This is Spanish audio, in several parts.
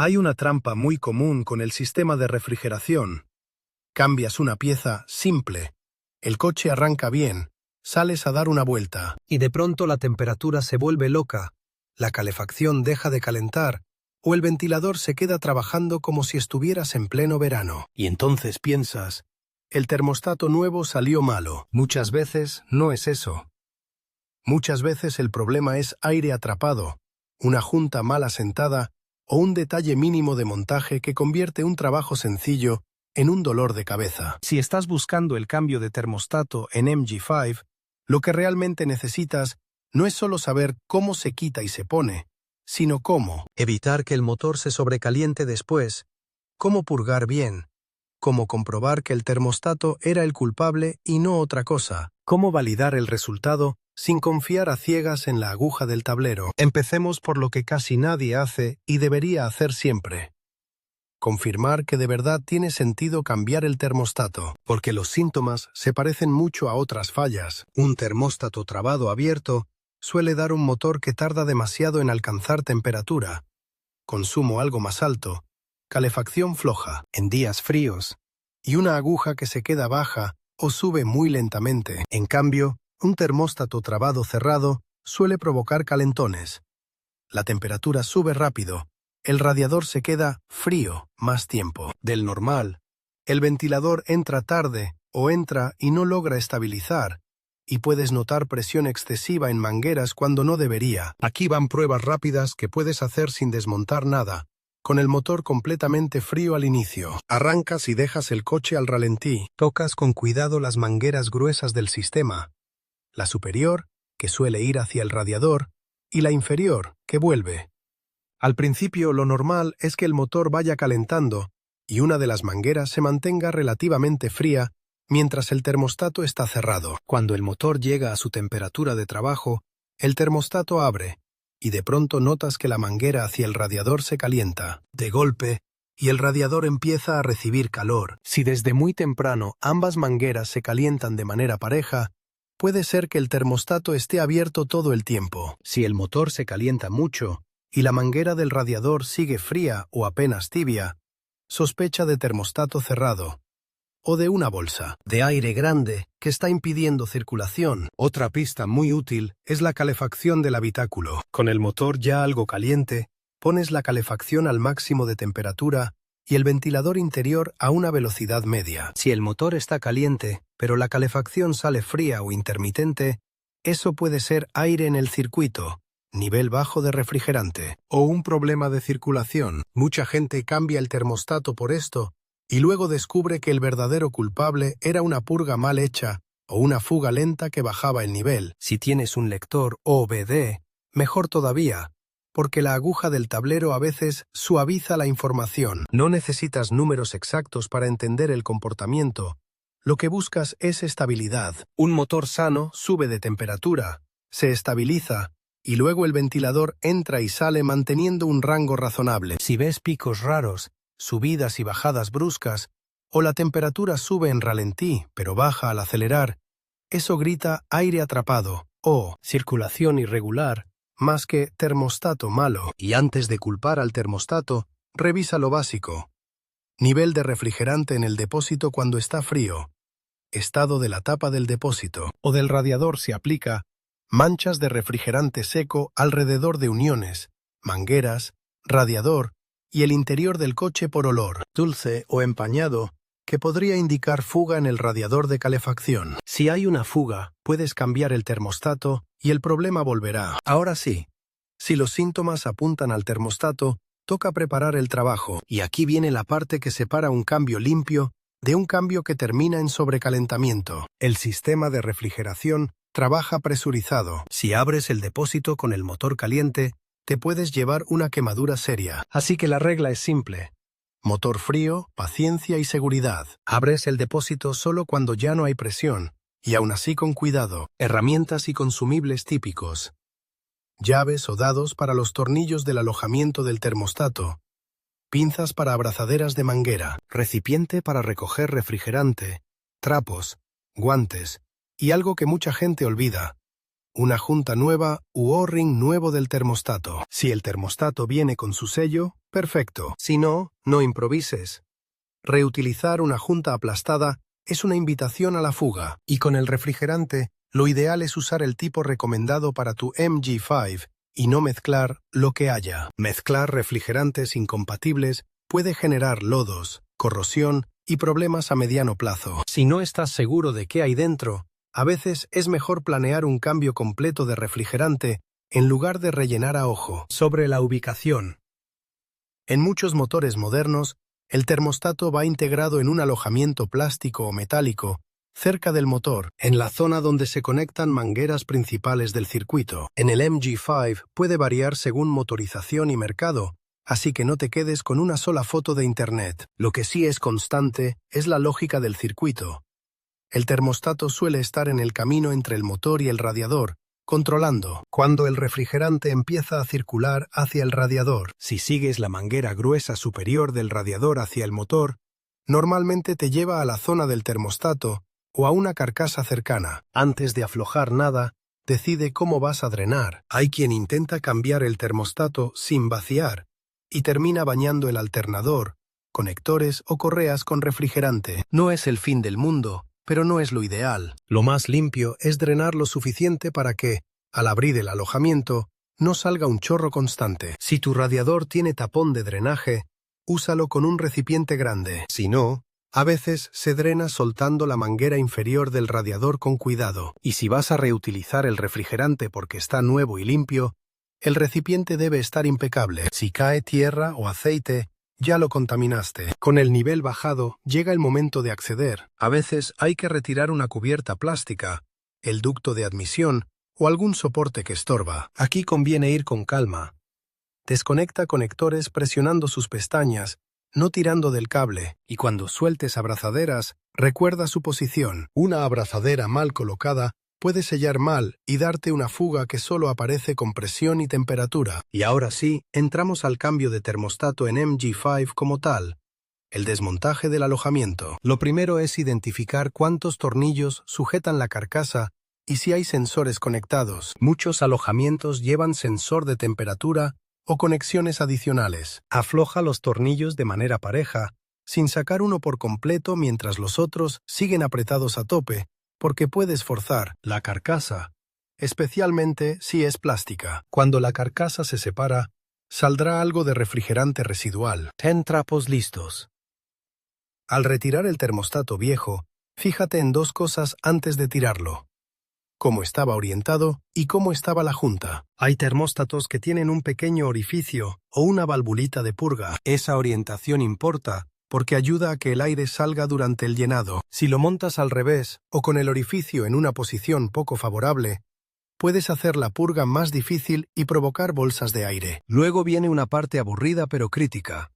Hay una trampa muy común con el sistema de refrigeración. Cambias una pieza simple, el coche arranca bien, sales a dar una vuelta. Y de pronto la temperatura se vuelve loca, la calefacción deja de calentar, o el ventilador se queda trabajando como si estuvieras en pleno verano. Y entonces piensas, el termostato nuevo salió malo. Muchas veces no es eso. Muchas veces el problema es aire atrapado, una junta mal asentada o un detalle mínimo de montaje que convierte un trabajo sencillo en un dolor de cabeza. Si estás buscando el cambio de termostato en MG5, lo que realmente necesitas no es solo saber cómo se quita y se pone, sino cómo evitar que el motor se sobrecaliente después, cómo purgar bien, cómo comprobar que el termostato era el culpable y no otra cosa, cómo validar el resultado sin confiar a ciegas en la aguja del tablero. Empecemos por lo que casi nadie hace y debería hacer siempre. Confirmar que de verdad tiene sentido cambiar el termostato, porque los síntomas se parecen mucho a otras fallas. Un termostato trabado abierto suele dar un motor que tarda demasiado en alcanzar temperatura, consumo algo más alto, calefacción floja en días fríos, y una aguja que se queda baja o sube muy lentamente. En cambio, un termostato trabado cerrado suele provocar calentones. La temperatura sube rápido, el radiador se queda frío más tiempo del normal, el ventilador entra tarde o entra y no logra estabilizar, y puedes notar presión excesiva en mangueras cuando no debería. Aquí van pruebas rápidas que puedes hacer sin desmontar nada, con el motor completamente frío al inicio. Arrancas y dejas el coche al ralentí. Tocas con cuidado las mangueras gruesas del sistema, la superior, que suele ir hacia el radiador, y la inferior, que vuelve. Al principio lo normal es que el motor vaya calentando y una de las mangueras se mantenga relativamente fría mientras el termostato está cerrado. Cuando el motor llega a su temperatura de trabajo, el termostato abre y de pronto notas que la manguera hacia el radiador se calienta, de golpe, y el radiador empieza a recibir calor. Si desde muy temprano ambas mangueras se calientan de manera pareja, puede ser que el termostato esté abierto todo el tiempo. Si el motor se calienta mucho y la manguera del radiador sigue fría o apenas tibia, sospecha de termostato cerrado o de una bolsa de aire grande que está impidiendo circulación. Otra pista muy útil es la calefacción del habitáculo. Con el motor ya algo caliente, pones la calefacción al máximo de temperatura y el ventilador interior a una velocidad media. Si el motor está caliente, pero la calefacción sale fría o intermitente, eso puede ser aire en el circuito, nivel bajo de refrigerante, o un problema de circulación. Mucha gente cambia el termostato por esto y luego descubre que el verdadero culpable era una purga mal hecha o una fuga lenta que bajaba el nivel. Si tienes un lector OBD, mejor todavía, porque la aguja del tablero a veces suaviza la información. No necesitas números exactos para entender el comportamiento. Lo que buscas es estabilidad. Un motor sano sube de temperatura, se estabiliza, y luego el ventilador entra y sale manteniendo un rango razonable. Si ves picos raros, subidas y bajadas bruscas, o la temperatura sube en ralentí, pero baja al acelerar, eso grita aire atrapado o circulación irregular, más que termostato malo. Y antes de culpar al termostato, revisa lo básico. Nivel de refrigerante en el depósito cuando está frío. Estado de la tapa del depósito o del radiador si aplica. Manchas de refrigerante seco alrededor de uniones, mangueras, radiador y el interior del coche por olor dulce o empañado, que podría indicar fuga en el radiador de calefacción. Si hay una fuga, puedes cambiar el termostato y el problema volverá. Ahora sí, si los síntomas apuntan al termostato, toca preparar el trabajo. Y aquí viene la parte que separa un cambio limpio de un cambio que termina en sobrecalentamiento. El sistema de refrigeración trabaja presurizado. Si abres el depósito con el motor caliente, te puedes llevar una quemadura seria. Así que la regla es simple. Motor frío, paciencia y seguridad. Abres el depósito solo cuando ya no hay presión, y aún así con cuidado. Herramientas y consumibles típicos. Llaves o dados para los tornillos del alojamiento del termostato. Pinzas para abrazaderas de manguera. Recipiente para recoger refrigerante. Trapos, guantes y algo que mucha gente olvida. una junta nueva u O-ring nuevo del termostato. Si el termostato viene con su sello, perfecto. Si no, no improvises. Reutilizar una junta aplastada es una invitación a la fuga. Y con el refrigerante, lo ideal es usar el tipo recomendado para tu MG5 y no mezclar lo que haya. Mezclar refrigerantes incompatibles puede generar lodos, corrosión y problemas a mediano plazo. Si no estás seguro de qué hay dentro, a veces es mejor planear un cambio completo de refrigerante en lugar de rellenar a ojo. Sobre la ubicación. En muchos motores modernos, el termostato va integrado en un alojamiento plástico o metálico cerca del motor, en la zona donde se conectan mangueras principales del circuito. En el MG5 puede variar según motorización y mercado, así que no te quedes con una sola foto de internet. Lo que sí es constante es la lógica del circuito. El termostato suele estar en el camino entre el motor y el radiador, controlando cuando el refrigerante empieza a circular hacia el radiador. Si sigues la manguera gruesa superior del radiador hacia el motor, normalmente te lleva a la zona del termostato o a una carcasa cercana. Antes de aflojar nada, decide cómo vas a drenar. Hay quien intenta cambiar el termostato sin vaciar y termina bañando el alternador, conectores o correas con refrigerante. No es el fin del mundo, pero no es lo ideal. Lo más limpio es drenar lo suficiente para que, al abrir el alojamiento, no salga un chorro constante. Si tu radiador tiene tapón de drenaje, úsalo con un recipiente grande. Si no, a veces se drena soltando la manguera inferior del radiador con cuidado. Y si vas a reutilizar el refrigerante porque está nuevo y limpio, el recipiente debe estar impecable. Si cae tierra o aceite, ya lo contaminaste. Con el nivel bajado, llega el momento de acceder. A veces hay que retirar una cubierta plástica, el ducto de admisión o algún soporte que estorba. Aquí conviene ir con calma. Desconecta conectores presionando sus pestañas, no tirando del cable, y cuando sueltes abrazaderas, recuerda su posición. Una abrazadera mal colocada puede sellar mal y darte una fuga que solo aparece con presión y temperatura. Y ahora sí, entramos al cambio de termostato en MG5 como tal, el desmontaje del alojamiento. Lo primero es identificar cuántos tornillos sujetan la carcasa y si hay sensores conectados. Muchos alojamientos llevan sensor de temperatura o conexiones adicionales. Afloja los tornillos de manera pareja, sin sacar uno por completo mientras los otros siguen apretados a tope, porque puedes forzar la carcasa, especialmente si es plástica. Cuando la carcasa se separa, saldrá algo de refrigerante residual. Ten trapos listos. Al retirar el termostato viejo, fíjate en dos cosas antes de tirarlo: cómo estaba orientado y cómo estaba la junta. Hay termóstatos que tienen un pequeño orificio o una valvulita de purga. Esa orientación importa, porque ayuda a que el aire salga durante el llenado. Si lo montas al revés o con el orificio en una posición poco favorable, puedes hacer la purga más difícil y provocar bolsas de aire. Luego viene una parte aburrida pero crítica: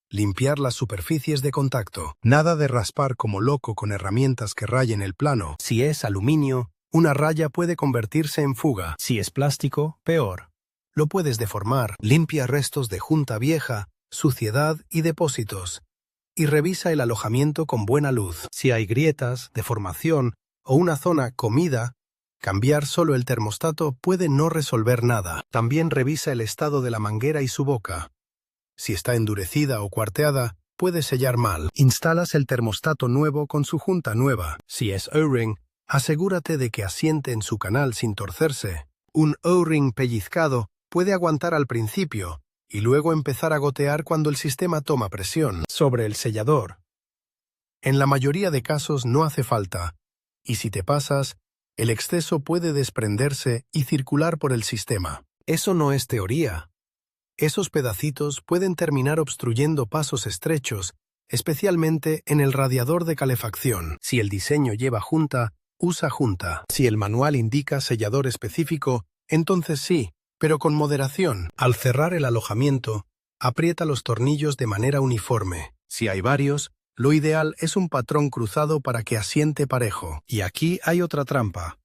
limpiar las superficies de contacto. Nada de raspar como loco con herramientas que rayen el plano. Si es aluminio, una raya puede convertirse en fuga. Si es plástico, peor. Lo puedes deformar. Limpia restos de junta vieja, suciedad y depósitos. Y revisa el alojamiento con buena luz. Si hay grietas, deformación o una zona comida, cambiar solo el termostato puede no resolver nada. También revisa el estado de la manguera y su boca. Si está endurecida o cuarteada, puede sellar mal. Instalas el termostato nuevo con su junta nueva. Si es O-ring, asegúrate de que asiente en su canal sin torcerse. Un O-ring pellizcado puede aguantar al principio y luego empezar a gotear cuando el sistema toma presión. Sobre el sellador. En la mayoría de casos no hace falta, y si te pasas, el exceso puede desprenderse y circular por el sistema. Eso no es teoría. Esos pedacitos pueden terminar obstruyendo pasos estrechos, especialmente en el radiador de calefacción. Si el diseño lleva junta, usa junta. Si el manual indica sellador específico, entonces sí, pero con moderación. Al cerrar el alojamiento, aprieta los tornillos de manera uniforme. Si hay varios, lo ideal es un patrón cruzado para que asiente parejo. Y aquí hay otra trampa.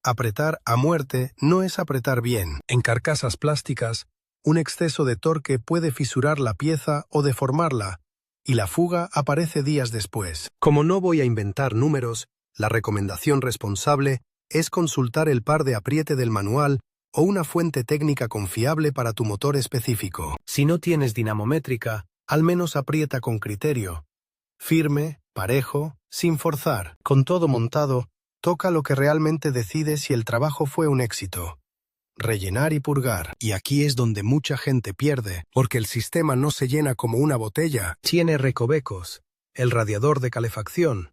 Apretar a muerte no es apretar bien. En carcasas plásticas, un exceso de torque puede fisurar la pieza o deformarla, y la fuga aparece días después. Como no voy a inventar números, la recomendación responsable es consultar el par de apriete del manual o una fuente técnica confiable para tu motor específico. Si no tienes dinamométrica, al menos aprieta con criterio. Firme, parejo, sin forzar. Con todo montado, toca lo que realmente decide si el trabajo fue un éxito. Rellenar y purgar. Y aquí es donde mucha gente pierde, porque el sistema no se llena como una botella. Tiene recovecos, el radiador de calefacción,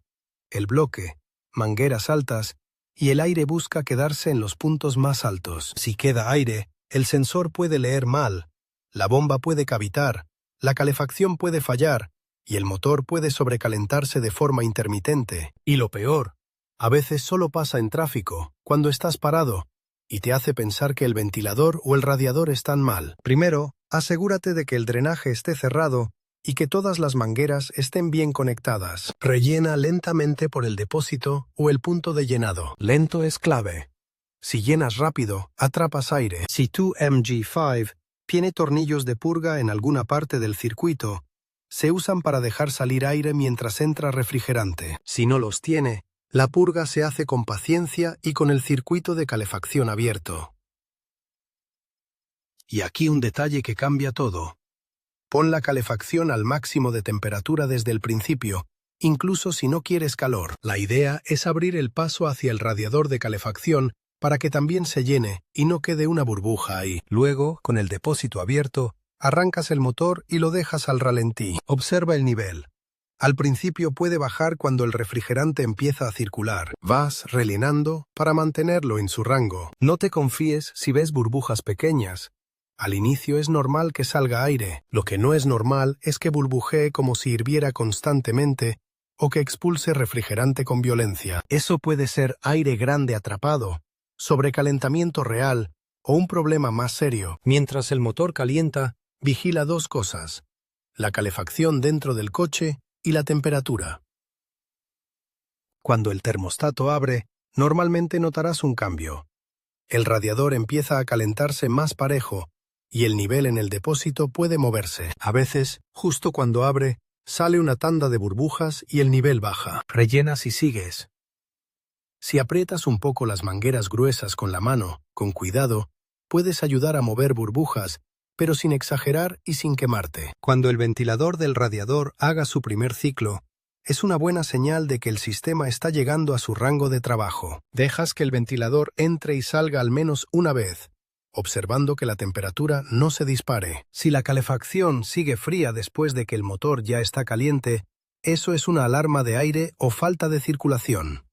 el bloque, mangueras altas, y el aire busca quedarse en los puntos más altos. Si queda aire, el sensor puede leer mal, la bomba puede cavitar, la calefacción puede fallar, y el motor puede sobrecalentarse de forma intermitente. Y lo peor, a veces solo pasa en tráfico, cuando estás parado, y te hace pensar que el ventilador o el radiador están mal. Primero, asegúrate de que el drenaje esté cerrado y que todas las mangueras estén bien conectadas. Rellena lentamente por el depósito o el punto de llenado. Lento es clave. Si llenas rápido, atrapas aire. Si tu MG5 tiene tornillos de purga en alguna parte del circuito, se usan para dejar salir aire mientras entra refrigerante. Si no los tiene, la purga se hace con paciencia y con el circuito de calefacción abierto. Y aquí un detalle que cambia todo. Pon la calefacción al máximo de temperatura desde el principio, incluso si no quieres calor. La idea es abrir el paso hacia el radiador de calefacción para que también se llene y no quede una burbuja ahí. Luego, con el depósito abierto, arrancas el motor y lo dejas al ralentí. Observa el nivel. Al principio puede bajar cuando el refrigerante empieza a circular. Vas rellenando para mantenerlo en su rango. No te confíes si ves burbujas pequeñas. Al inicio es normal que salga aire. Lo que no es normal es que burbujee como si hirviera constantemente o que expulse refrigerante con violencia. Eso puede ser aire grande atrapado, sobrecalentamiento real o un problema más serio. Mientras el motor calienta, vigila dos cosas: la calefacción dentro del coche y la temperatura. Cuando el termostato abre, normalmente notarás un cambio. El radiador empieza a calentarse más parejo y el nivel en el depósito puede moverse. A veces, justo cuando abre, sale una tanda de burbujas y el nivel baja. Rellenas y sigues. Si aprietas un poco las mangueras gruesas con la mano, con cuidado, puedes ayudar a mover burbujas, pero sin exagerar y sin quemarte. Cuando el ventilador del radiador haga su primer ciclo, es una buena señal de que el sistema está llegando a su rango de trabajo. Dejas que el ventilador entre y salga al menos una vez, observando que la temperatura no se dispare. Si la calefacción sigue fría después de que el motor ya está caliente, eso es una alarma de aire o falta de circulación.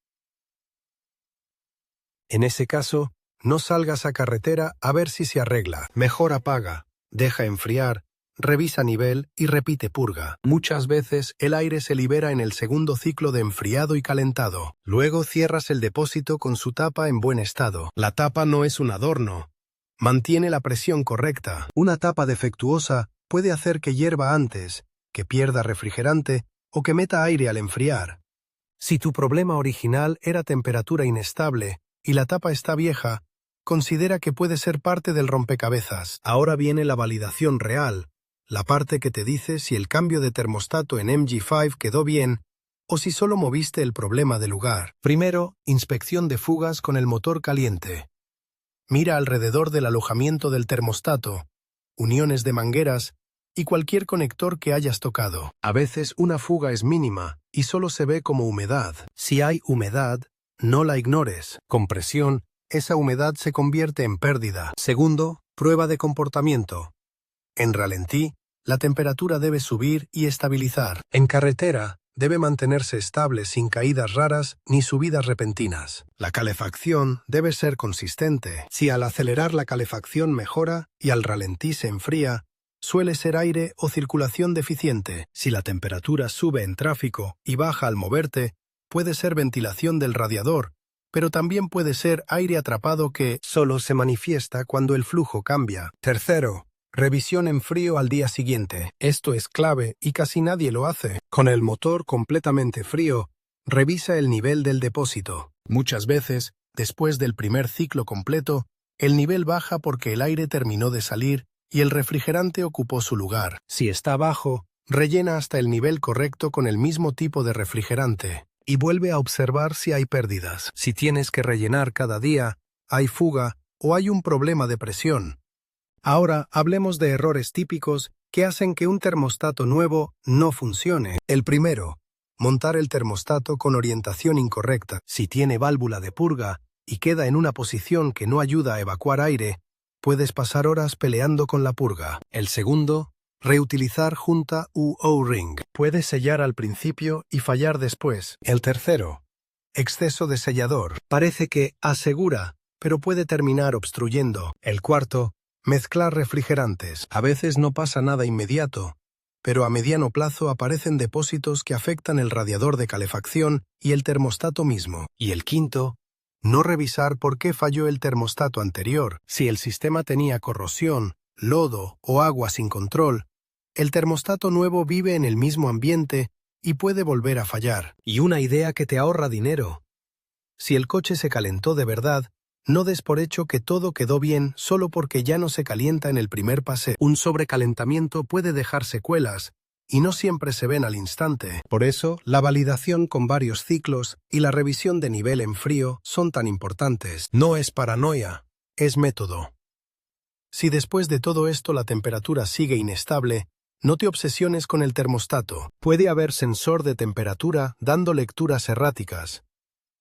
En ese caso, no salgas a carretera a ver si se arregla. Mejor apaga, deja enfriar, revisa nivel y repite purga. Muchas veces el aire se libera en el segundo ciclo de enfriado y calentado. Luego cierras el depósito con su tapa en buen estado. La tapa no es un adorno. Mantiene la presión correcta. Una tapa defectuosa puede hacer que hierva antes, que pierda refrigerante o que meta aire al enfriar. Si tu problema original era temperatura inestable y la tapa está vieja, considera que puede ser parte del rompecabezas. Ahora viene la validación real, la parte que te dice si el cambio de termostato en MG5 quedó bien o si solo moviste el problema de lugar. Primero, inspección de fugas con el motor caliente. Mira alrededor del alojamiento del termostato, uniones de mangueras y cualquier conector que hayas tocado. A veces una fuga es mínima y solo se ve como humedad. Si hay humedad, no la ignores. Con presión, esa humedad se convierte en pérdida. Segundo, prueba de comportamiento. En ralentí, la temperatura debe subir y estabilizar. En carretera, debe mantenerse estable sin caídas raras ni subidas repentinas. La calefacción debe ser consistente. Si al acelerar la calefacción mejora y al ralentí se enfría, suele ser aire o circulación deficiente. Si la temperatura sube en tráfico y baja al moverte, puede ser ventilación del radiador, pero también puede ser aire atrapado que solo se manifiesta cuando el flujo cambia. Tercero, revisión en frío al día siguiente. Esto es clave y casi nadie lo hace. Con el motor completamente frío, revisa el nivel del depósito. Muchas veces, después del primer ciclo completo, el nivel baja porque el aire terminó de salir y el refrigerante ocupó su lugar. Si está bajo, rellena hasta el nivel correcto con el mismo tipo de refrigerante. y vuelve a observar si hay pérdidas. Si tienes que rellenar cada día, hay fuga o hay un problema de presión. Ahora hablemos de errores típicos que hacen que un termostato nuevo no funcione. El primero, montar el termostato con orientación incorrecta. Si tiene válvula de purga y queda en una posición que no ayuda a evacuar aire, puedes pasar horas peleando con la purga. El segundo, reutilizar junta u O-ring. Puedes sellar al principio y fallar después. El tercero, exceso de sellador. Parece que asegura, pero puede terminar obstruyendo. El cuarto, mezclar refrigerantes. A veces no pasa nada inmediato, pero a mediano plazo aparecen depósitos que afectan el radiador de calefacción y el termostato mismo. Y el quinto, no revisar por qué falló el termostato anterior. Si el sistema tenía corrosión, lodo o agua sin control, el termostato nuevo vive en el mismo ambiente y puede volver a fallar. Y una idea que te ahorra dinero. Si el coche se calentó de verdad, no des por hecho que todo quedó bien solo porque ya no se calienta en el primer paseo. Un sobrecalentamiento puede dejar secuelas y no siempre se ven al instante. Por eso, la validación con varios ciclos y la revisión de nivel en frío son tan importantes. No es paranoia, es método. Si después de todo esto la temperatura sigue inestable, no te obsesiones con el termostato. Puede haber sensor de temperatura dando lecturas erráticas.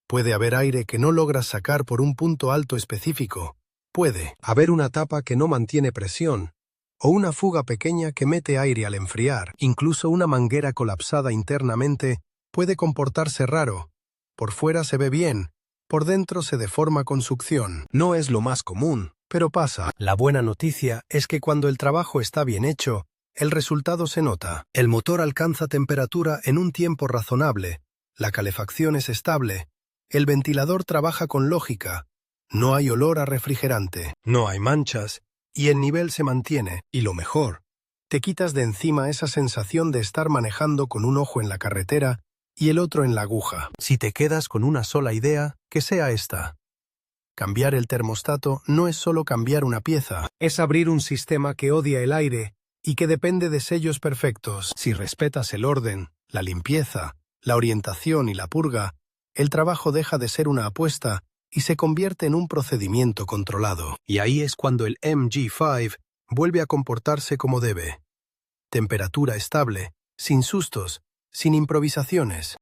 Puede haber aire que no logras sacar por un punto alto específico. Puede haber una tapa que no mantiene presión, o una fuga pequeña que mete aire al enfriar. Incluso una manguera colapsada internamente puede comportarse raro. Por fuera se ve bien, por dentro se deforma con succión. No es lo más común, pero pasa. La buena noticia es que cuando el trabajo está bien hecho, el resultado se nota. El motor alcanza temperatura en un tiempo razonable, la calefacción es estable, el ventilador trabaja con lógica, no hay olor a refrigerante, no hay manchas, y el nivel se mantiene. Y lo mejor, te quitas de encima esa sensación de estar manejando con un ojo en la carretera y el otro en la aguja. Si te quedas con una sola idea, que sea esta. Cambiar el termostato no es solo cambiar una pieza, es abrir un sistema que odia el aire y que depende de sellos perfectos. Si respetas el orden, la limpieza, la orientación y la purga, el trabajo deja de ser una apuesta y se convierte en un procedimiento controlado. Y ahí es cuando el MG5 vuelve a comportarse como debe. Temperatura estable, sin sustos, sin improvisaciones.